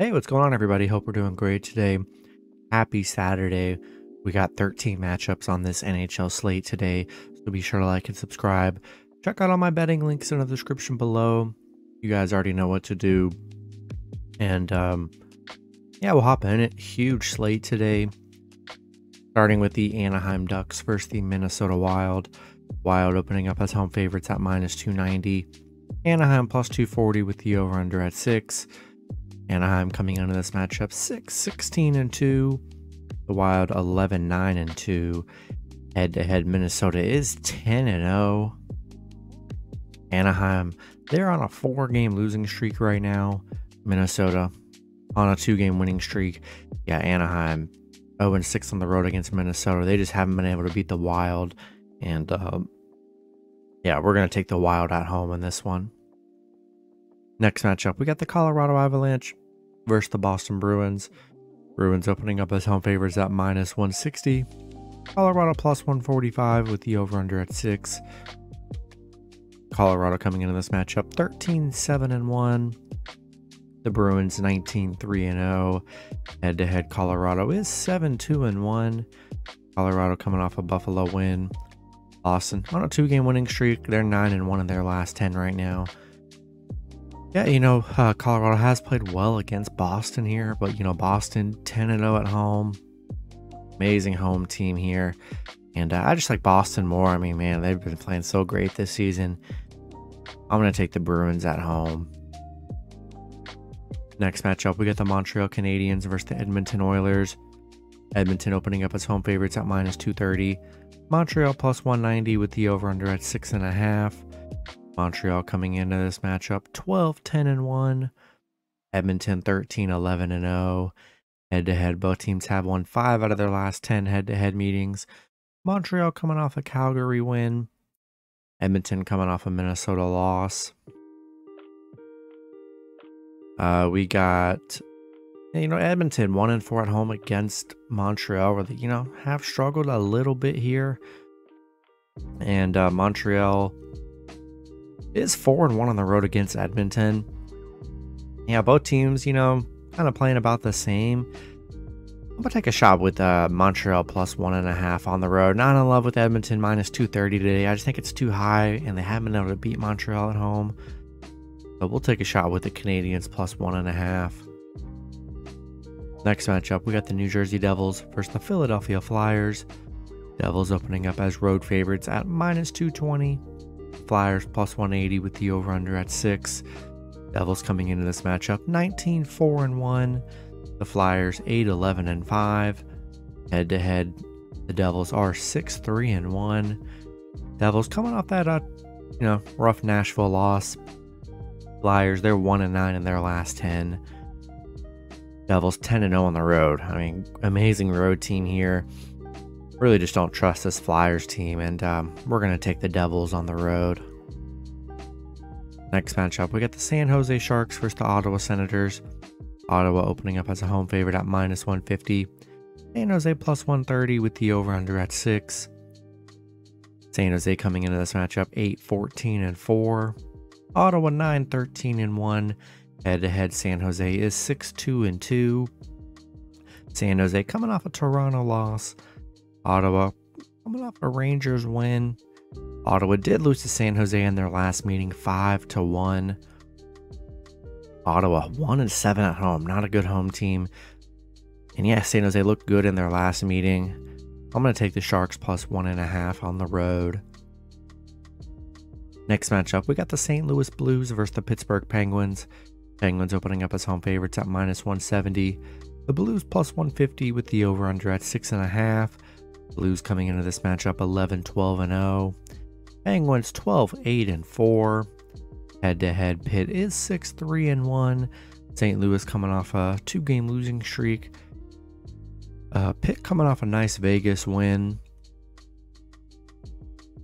Hey, what's going on, everybody? Hope we're doing great today. Happy Saturday. We got 13 matchups on this NHL slate today, so be sure to like and subscribe. Check out all my betting links in the description below. You guys already know what to do. And yeah, we'll hop in it. Huge slate today. Starting with the Anaheim Ducks versus the Minnesota Wild. Wild opening up as home favorites at minus 290. Anaheim plus 240 with the over-under at 6. Anaheim coming into this matchup 6-16-2. The Wild 11-9-2. Head-to-head, Minnesota is 10-0. Anaheim, they're on a 4-game losing streak right now. Minnesota on a 2-game winning streak. Yeah, Anaheim 0-6 on the road against Minnesota. They just haven't been able to beat the Wild. And yeah, we're going to take the Wild at home in this one. Next matchup, we got the Colorado Avalanche versus the Boston Bruins. Bruins opening up as home favorites at minus 160. Colorado plus 145 with the over-under at 6. Colorado coming into this matchup 13-7-1. The Bruins 19-3-0. Head-to-head, Colorado is 7-2-1. Colorado coming off a Buffalo win. Boston on a 2-game winning streak. They're 9-1 in their last 10 right now. Yeah, Colorado has played well against Boston here, but, Boston 10-0 at home. Amazing home team here. And I just like Boston more. I mean, man, they've been playing so great this season. I'm going to take the Bruins at home. Next matchup, we got the Montreal Canadiens versus the Edmonton Oilers. Edmonton opening up as home favorites at minus 230. Montreal plus 190 with the over-under at 6.5. Montreal coming into this matchup 12-10-1. Edmonton 13-11-0. Head-to-head, both teams have won 5 out of their last 10 head-to-head meetings. Montreal coming off a Calgary win. Edmonton coming off a Minnesota loss. We got, Edmonton 1-4 at home against Montreal, where they, have struggled a little bit here. And Montreal is 4-1 on the road against Edmonton. Yeah, both teams, kind of playing about the same. I'm going to take a shot with Montreal plus 1.5 on the road. Not in love with Edmonton minus 230 today. I just think it's too high, and they haven't been able to beat Montreal at home. So we'll take a shot with the Canadiens plus 1.5. Next matchup, we got the New Jersey Devils versus the Philadelphia Flyers. Devils opening up as road favorites at minus 220. Flyers plus 180 with the over-under at 6. Devils coming into this matchup 19-4-1. The Flyers 8-11-5. Head-to-head, the Devils are 6-3-1. Devils coming off that rough Nashville loss. Flyers, they're 1-9 in their last 10. Devils 10-0 on the road. I mean, amazing road team here. Really just don't trust this Flyers team, and we're going to take the Devils on the road. Next matchup, we got the San Jose Sharks versus the Ottawa Senators. Ottawa opening up as a home favorite at minus 150. San Jose plus 130 with the over-under at 6. San Jose coming into this matchup 8-14-4. Ottawa 9-13-1. Head-to-head, San Jose is 6-2-2. San Jose coming off a Toronto loss. Ottawa coming off a Rangers win. Ottawa did lose to San Jose in their last meeting 5-1. Ottawa 1-7 at home. Not a good home team. And yeah, San Jose looked good in their last meeting. I'm going to take the Sharks plus 1.5 on the road. Next matchup, we got the St. Louis Blues versus the Pittsburgh Penguins. Penguins opening up as home favorites at minus 170. The Blues plus 150 with the over-under at 6.5. Blues coming into this matchup 11-12-0. Penguins 12-8-4. Head-to-head, Pitt is 6-3-1. St. Louis coming off a 2-game losing streak. Pitt coming off a nice Vegas win.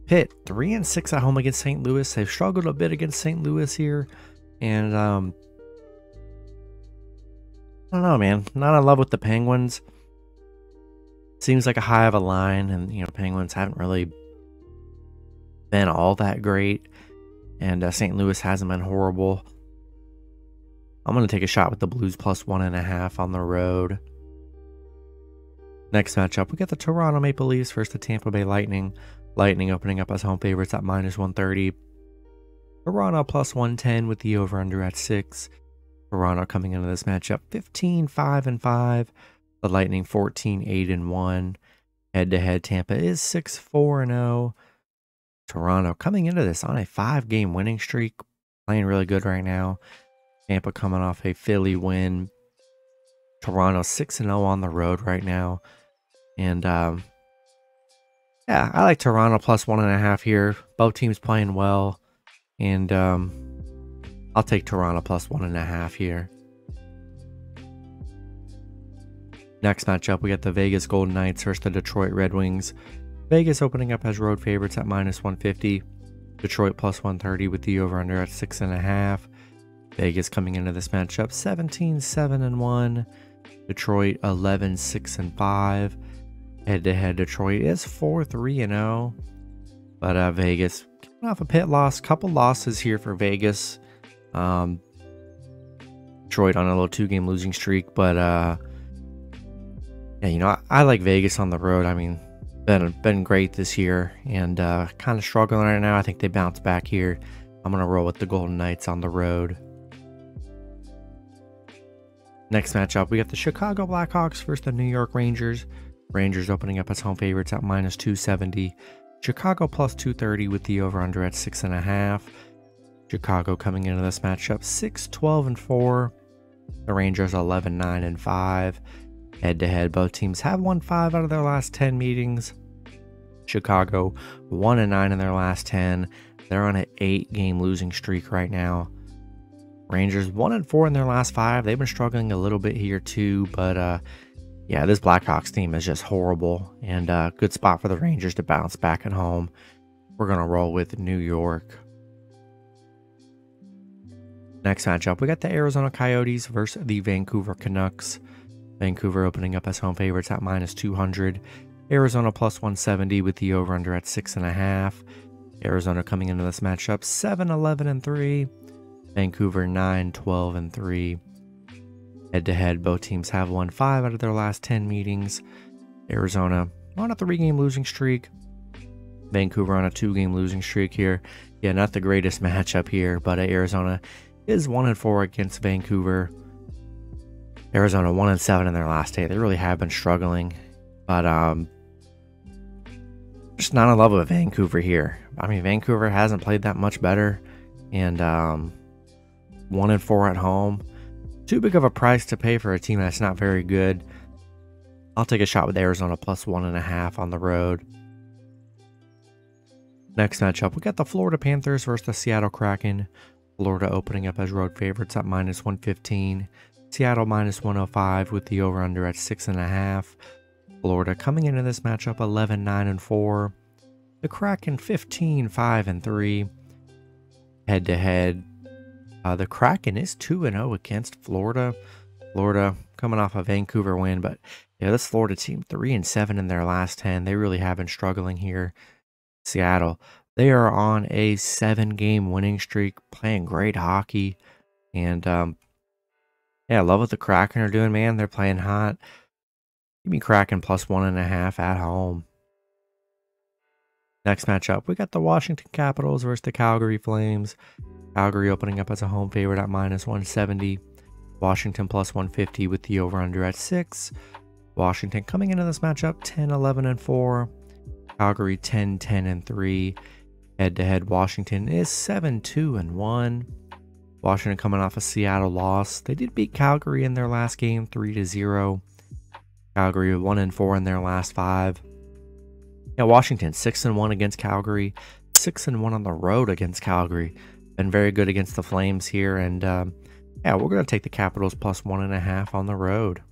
Pitt 3-6 at home against St. Louis. They've struggled a bit against St. Louis here. And I don't know, man. Not in love with the Penguins. Seems like a high of a line, and Penguins haven't really been all that great, and St. Louis hasn't been horrible. I'm going to take a shot with the Blues plus 1.5 on the road. Next matchup, we got the Toronto Maple Leafs versus the Tampa Bay Lightning. Lightning opening up as home favorites at -130. Toronto plus 110 with the over-under at 6. Toronto coming into this matchup 15-5-5. The Lightning 14-8-1. Head-to-head, Tampa is 6-4-0. Toronto coming into this on a 5-game winning streak. Playing really good right now. Tampa coming off a Philly win. Toronto 6-0 on the road right now. And yeah, I like Toronto plus 1.5 here. Both teams playing well. And I'll take Toronto plus 1.5 here. Next matchup, we got the Vegas Golden Knights versus the Detroit Red Wings. Vegas opening up as road favorites at -150. Detroit plus 130 with the over-under at 6.5. Vegas coming into this matchup 17-7-1. Detroit 11-6-5. Head-to-head, Detroit is 4-3-0. But Vegas coming off a pit loss. Couple losses here for Vegas. Detroit on a little 2-game losing streak. But yeah, you know, I like Vegas on the road. I mean, been great this year, and kind of struggling right now. I think they bounce back here. I'm going to roll with the Golden Knights on the road. Next matchup, we got the Chicago Blackhawks versus the New York Rangers. Rangers opening up as home favorites at -270. Chicago plus 230 with the over-under at 6.5. Chicago coming into this matchup 6-12-4. The Rangers 11-9-5. Head-to-head, both teams have won 5 out of their last 10 meetings. Chicago 1-9 in their last 10. They're on an 8-game losing streak right now. Rangers 1-4 in their last 5. They've been struggling a little bit here too, but yeah, this Blackhawks team is just horrible, and good spot for the Rangers to bounce back at home. We're going to roll with New York. Next matchup, we got the Arizona Coyotes versus the Vancouver Canucks. Vancouver opening up as home favorites at -200. Arizona plus 170 with the over-under at 6.5. Arizona coming into this matchup 7-11-3. Vancouver 9-12-3. Head-to-head, both teams have won 5 out of their last 10 meetings. Arizona on a 3-game losing streak. Vancouver on a 2-game losing streak here. Yeah, not the greatest matchup here, but Arizona is 1-4 against Vancouver. Arizona 1-7 in their last 8. They really have been struggling, but just not in love with Vancouver here. I mean, Vancouver hasn't played that much better, and 1-4 at home. Too big of a price to pay for a team that's not very good. I'll take a shot with Arizona plus 1.5 on the road. Next matchup, we got the Florida Panthers versus the Seattle Kraken. Florida opening up as road favorites at -115. Seattle -105 with the over-under at 6.5. Florida coming into this matchup 11-9-4. The Kraken 15-5-3. Head-to-head, the Kraken is 2-0 against Florida. Florida coming off a Vancouver win, but yeah, this Florida team 3-7 in their last 10. They really have been struggling here. Seattle, they are on a 7-game winning streak, playing great hockey, and yeah, I love what the Kraken are doing, man. They're playing hot. Give me Kraken plus 1.5 at home. Next matchup, we got the Washington Capitals versus the Calgary Flames. Calgary opening up as a home favorite at -170. Washington plus 150 with the over-under at 6. Washington coming into this matchup 10-11-4. Calgary 10-10-3. Head-to-head, Washington is 7-2-1. Washington coming off a Seattle loss. They did beat Calgary in their last game 3-0. Calgary 1-4 in their last 5. Yeah, Washington 6-1 against Calgary, 6-1 on the road against Calgary. Been very good against the Flames here, and yeah, we're going to take the Capitals plus 1.5 on the road.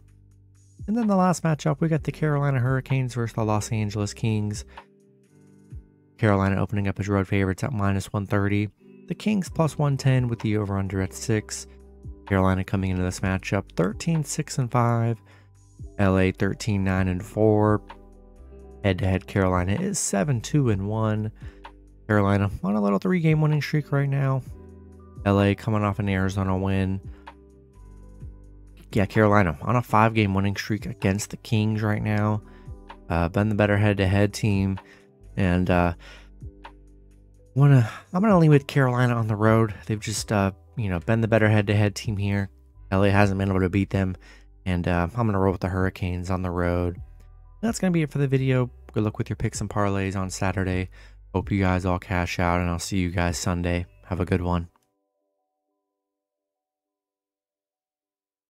And then the last matchup, we got the Carolina Hurricanes versus the Los Angeles Kings. Carolina opening up as road favorites at -130. The Kings plus 110 with the over-under at 6. Carolina coming into this matchup 13-6-5. LA 13-9-4. Head-to-head, Carolina is 7-2-1. Carolina on a little 3-game winning streak right now. LA coming off an Arizona win. yeah, Carolina on a 5-game winning streak against the Kings right now. Been the better head-to-head team, and I'm gonna lean with Carolina on the road. They've just been the better head-to-head team here. LA hasn't been able to beat them, and I'm gonna roll with the Hurricanes on the road. That's gonna be it for the video. Good luck with your picks and parlays on Saturday. Hope you guys all cash out, and I'll see you guys Sunday. Have a good one.